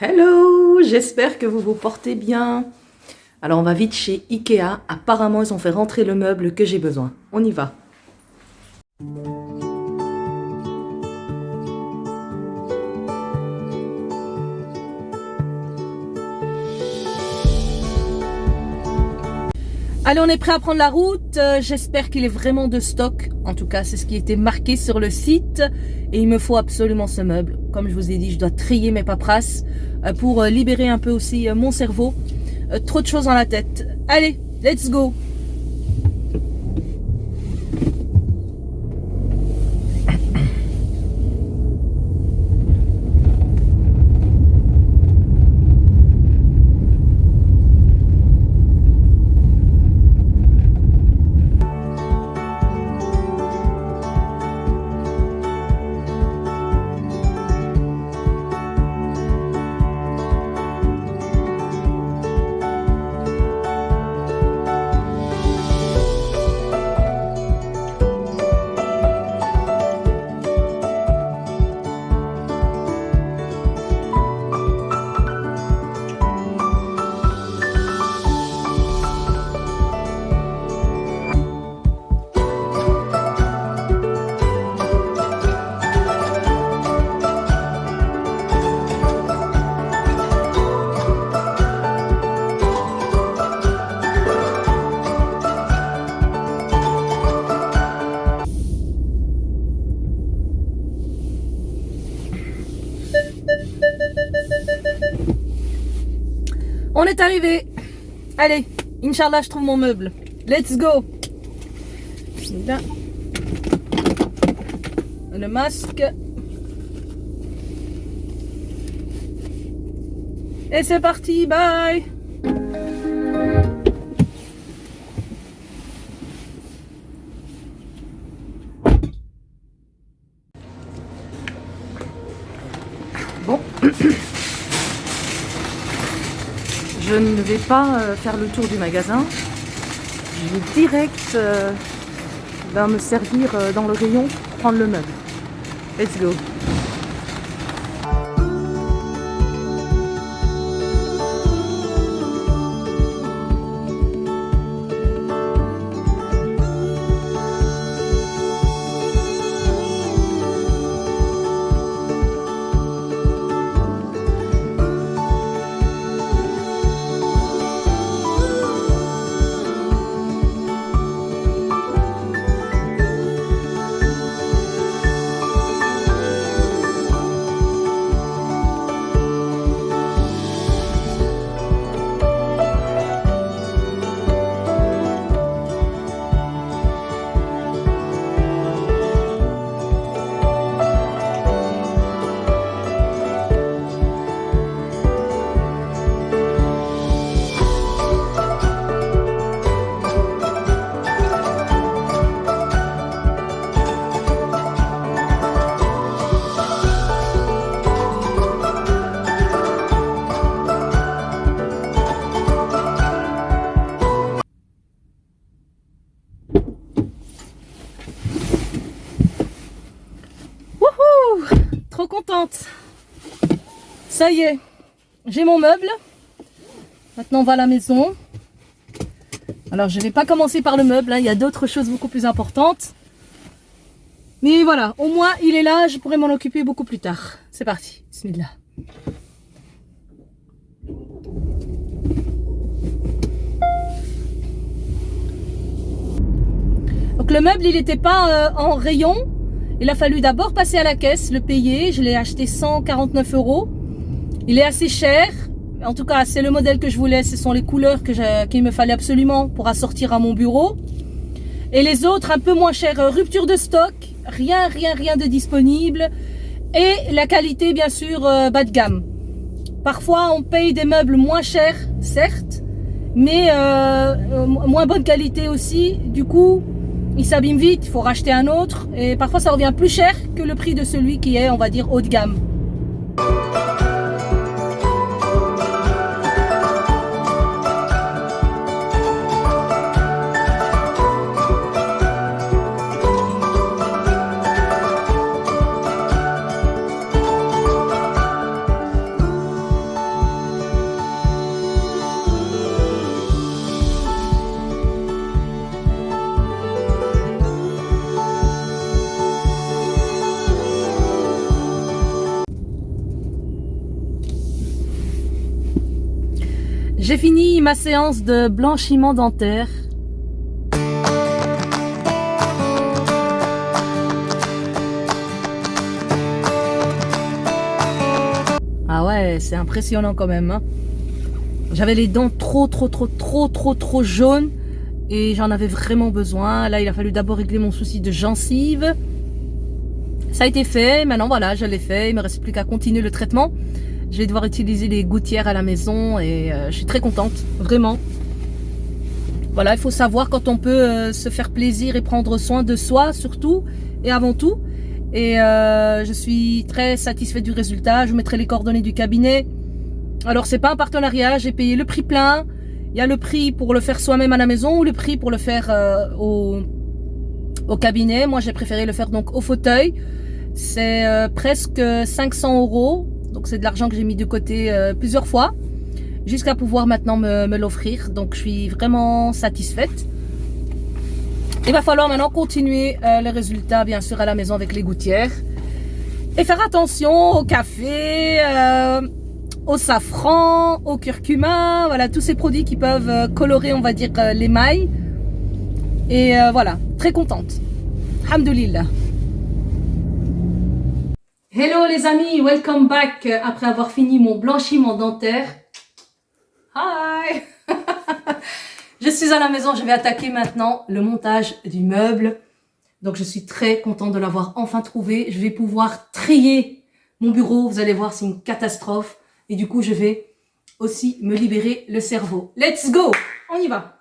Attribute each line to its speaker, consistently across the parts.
Speaker 1: Hello, j'espère que vous vous portez bien. Alors on va vite chez Ikea. Apparemment ils ont fait rentrer le meuble que j'ai besoin. On y va. Allez, on est prêt à prendre la route. J'espère qu'il est vraiment de stock. En tout cas, c'est ce qui était marqué sur le site. Et il me faut absolument ce meuble. Comme je vous ai dit, je dois trier mes paperasses pour libérer un peu aussi mon cerveau. Trop de choses dans la tête. Allez, let's go. On est arrivé. Allez, Inch'Allah, je trouve mon meuble. Let's go. Là. Le masque. Et c'est parti, bye. Bon. Je ne vais pas faire le tour du magasin. Je vais direct me servir dans le rayon pour prendre le meuble. Let's go. Trop contente. Ça y est, j'ai mon meuble. Maintenant on va à la maison. Alors je vais pas commencer par le meuble, hein. Il y a d'autres choses beaucoup plus importantes. Mais voilà, au moins il est là, je pourrai m'en occuper beaucoup plus tard. C'est parti, bismillah. Donc le meuble il n'était pas en rayon. Il a fallu d'abord passer à la caisse, le payer. Je l'ai acheté 149 €. Il est assez cher. En tout cas, c'est le modèle que je voulais. Ce sont les couleurs qu'il me fallait absolument pour assortir à mon bureau. Et les autres, un peu moins chers. Rupture de stock. Rien de disponible. Et la qualité, bien sûr, bas de gamme. Parfois, on paye des meubles moins chers, certes. Mais moins bonne qualité aussi. Du coup, il s'abîme vite, il faut racheter un autre et parfois ça revient plus cher que le prix de celui qui est, on va dire, haut de gamme. J'ai fini ma séance de blanchiment dentaire. Ah ouais, c'est impressionnant quand même, hein. J'avais les dents trop jaunes et j'en avais vraiment besoin. Là, il a fallu d'abord régler mon souci de gencive. Ça a été fait, maintenant voilà, je l'ai fait. Il me reste plus qu'à continuer le traitement. Je vais devoir utiliser les gouttières à la maison et je suis très contente, vraiment. Voilà, il faut savoir quand on peut se faire plaisir et prendre soin de soi surtout et avant tout. Et je suis très satisfaite du résultat. Je vous mettrai les coordonnées du cabinet. Alors c'est pas un partenariat, j'ai payé le prix plein. Il y a le prix pour le faire soi-même à la maison ou le prix pour le faire au cabinet. Moi j'ai préféré le faire donc au fauteuil. C'est presque 500 €. Donc c'est de l'argent que j'ai mis de côté plusieurs fois. Jusqu'à pouvoir maintenant me l'offrir. Donc je suis vraiment satisfaite. Il va falloir maintenant continuer les résultats bien sûr à la maison avec les gouttières. Et faire attention au café, au safran, au curcuma, voilà, tous ces produits qui peuvent colorer, on va dire, l'émail. Et voilà, très contente. Alhamdoulilah. Hello les amis, welcome back après avoir fini mon blanchiment dentaire. Hi. Je suis à la maison, je vais attaquer maintenant le montage du meuble. Donc je suis très contente de l'avoir enfin trouvé. Je vais pouvoir trier mon bureau, vous allez voir, c'est une catastrophe. Et du coup, je vais aussi me libérer le cerveau. Let's go! On y va!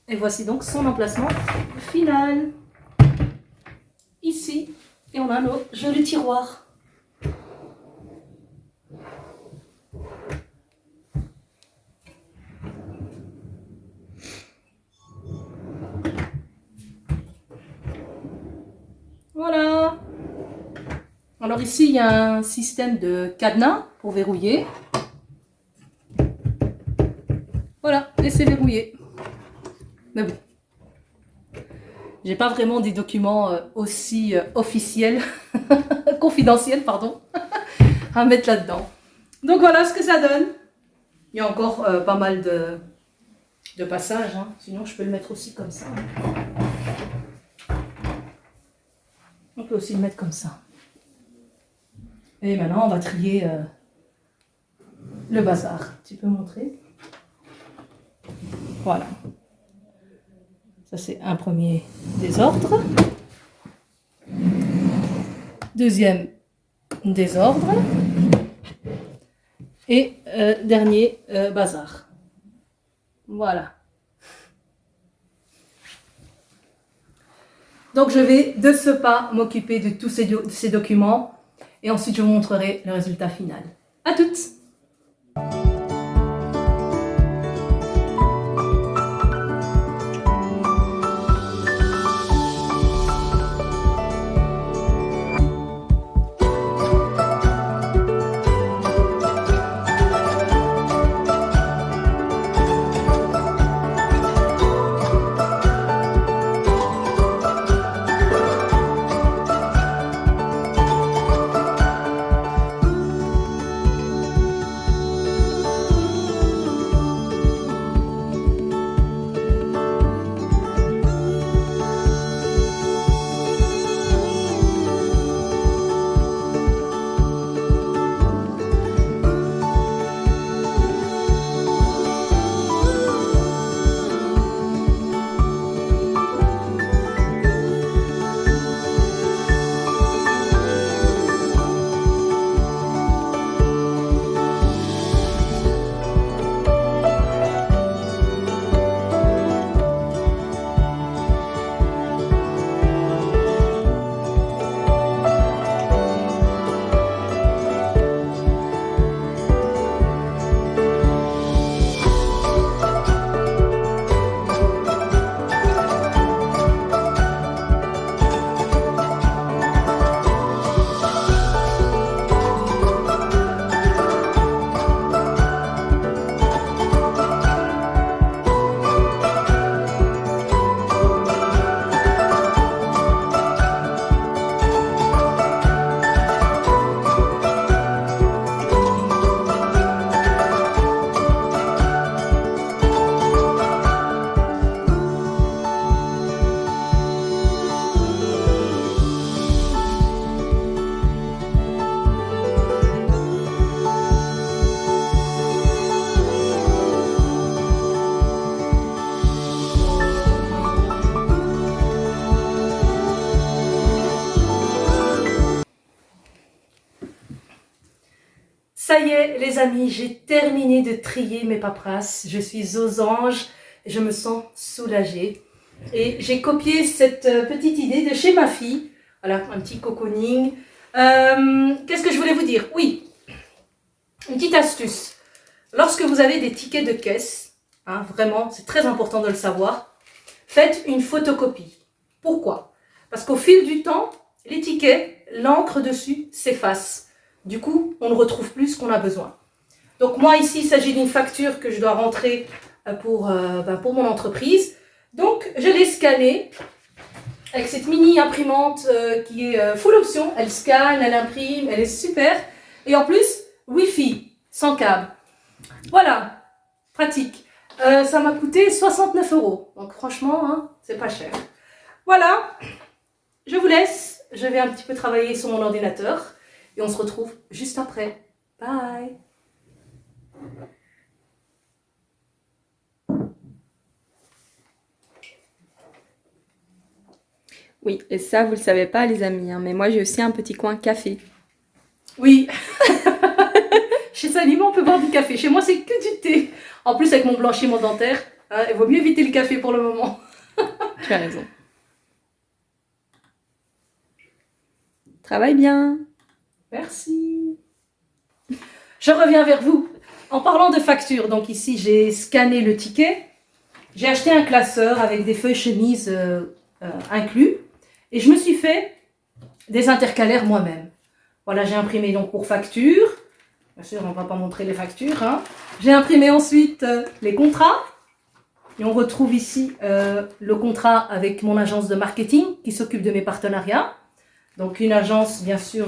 Speaker 1: Et voici donc son emplacement final. Ici. Et on a nos jolis tiroirs. Voilà. Alors ici, il y a un système de cadenas pour verrouiller. Voilà, et c'est verrouillé. Mais bon, j'ai pas vraiment des documents aussi officiels, confidentiels, pardon, à mettre là-dedans. Donc voilà ce que ça donne. Il y a encore pas mal de passages, hein. Sinon je peux le mettre aussi comme ça. On peut aussi le mettre comme ça. Et maintenant on va trier le bazar. Tu peux montrer? Voilà. Ça, c'est un premier désordre. Deuxième désordre. Et dernier bazar. Voilà. Donc, je vais de ce pas m'occuper de tous ces documents. Et ensuite, je vous montrerai le résultat final. À toutes! Ça y est les amis, j'ai terminé de trier mes paperasses. Je suis aux anges et je me sens soulagée. Et j'ai copié cette petite idée de chez ma fille. Voilà, un petit cocooning. Qu'est-ce que je voulais vous dire? Oui, une petite astuce. Lorsque vous avez des tickets de caisse, hein, vraiment, c'est très important de le savoir, faites une photocopie. Pourquoi? Parce qu'au fil du temps, les tickets, l'encre dessus s'efface. Du coup, on ne retrouve plus ce qu'on a besoin. Donc moi ici, il s'agit d'une facture que je dois rentrer pour mon entreprise. Donc je l'ai scannée avec cette mini imprimante qui est full option. Elle scanne, elle imprime, elle est super. Et en plus, Wi-Fi, sans câble. Voilà, pratique. Ça m'a coûté 69 €. Donc franchement, hein, c'est pas cher. Voilà, je vous laisse. Je vais un petit peu travailler sur mon ordinateur. Et on se retrouve juste après. Bye.
Speaker 2: Oui, et ça, vous le savez pas, les amis, hein, mais moi, j'ai aussi un petit coin café.
Speaker 1: Oui. Chez Salima, on peut boire du café. Chez moi, c'est que du thé. En plus, avec mon blanchiment dentaire, hein, il vaut mieux éviter le café pour le moment.
Speaker 2: Tu as raison. Travaille bien.
Speaker 1: Merci. Je reviens vers vous. En parlant de facture, donc ici, j'ai scanné le ticket. J'ai acheté un classeur avec des feuilles chemises inclus. Et je me suis fait des intercalaires moi-même. Voilà, j'ai imprimé donc pour facture. Bien sûr, on ne va pas montrer les factures. Hein. J'ai imprimé ensuite les contrats. Et on retrouve ici le contrat avec mon agence de marketing qui s'occupe de mes partenariats. Donc une agence, bien sûr,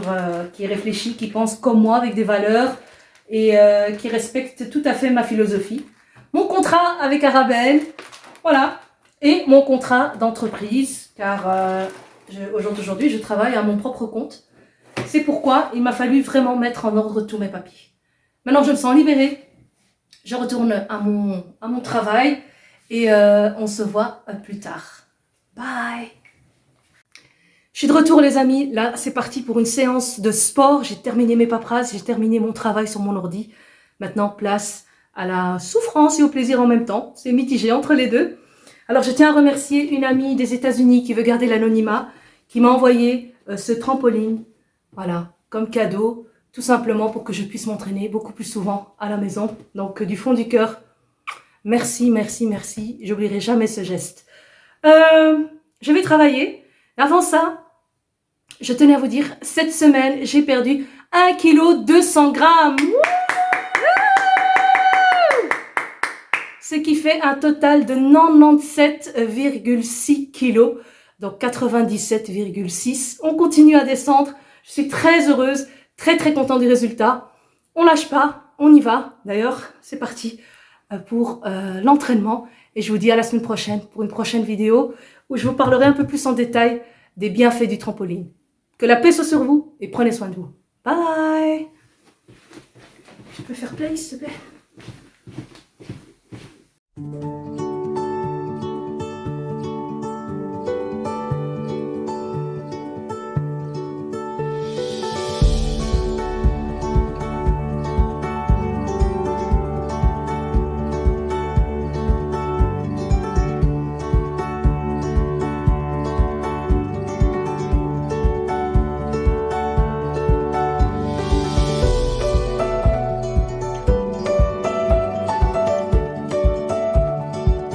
Speaker 1: qui réfléchit, qui pense comme moi, avec des valeurs et qui respecte tout à fait ma philosophie. Mon contrat avec Arabelle, voilà. Et mon contrat d'entreprise, car aujourd'hui, je travaille à mon propre compte. C'est pourquoi il m'a fallu vraiment mettre en ordre tous mes papiers. Maintenant, je me sens libérée. Je retourne à mon travail et on se voit plus tard. Bye! Je suis de retour les amis, là c'est parti pour une séance de sport, j'ai terminé mes paperasses, j'ai terminé mon travail sur mon ordi. Maintenant place à la souffrance et au plaisir en même temps, c'est mitigé entre les deux. Alors je tiens à remercier une amie des États-Unis qui veut garder l'anonymat, qui m'a envoyé ce trampoline, voilà, comme cadeau, tout simplement pour que je puisse m'entraîner beaucoup plus souvent à la maison. Donc du fond du cœur, merci, merci, merci, j'oublierai jamais ce geste. Je vais travailler, avant ça, je tenais à vous dire, cette semaine, j'ai perdu 1 kg 200 grammes. Ce qui fait un total de 97,6 kg. Donc 97,6. On continue à descendre. Je suis très heureuse, très très contente du résultat. On lâche pas, on y va. D'ailleurs, c'est parti pour l'entraînement. Et je vous dis à la semaine prochaine pour une prochaine vidéo où je vous parlerai un peu plus en détail des bienfaits du trampoline. Que la paix soit sur vous et prenez soin de vous. Bye! Je peux faire play, s'il te plaît?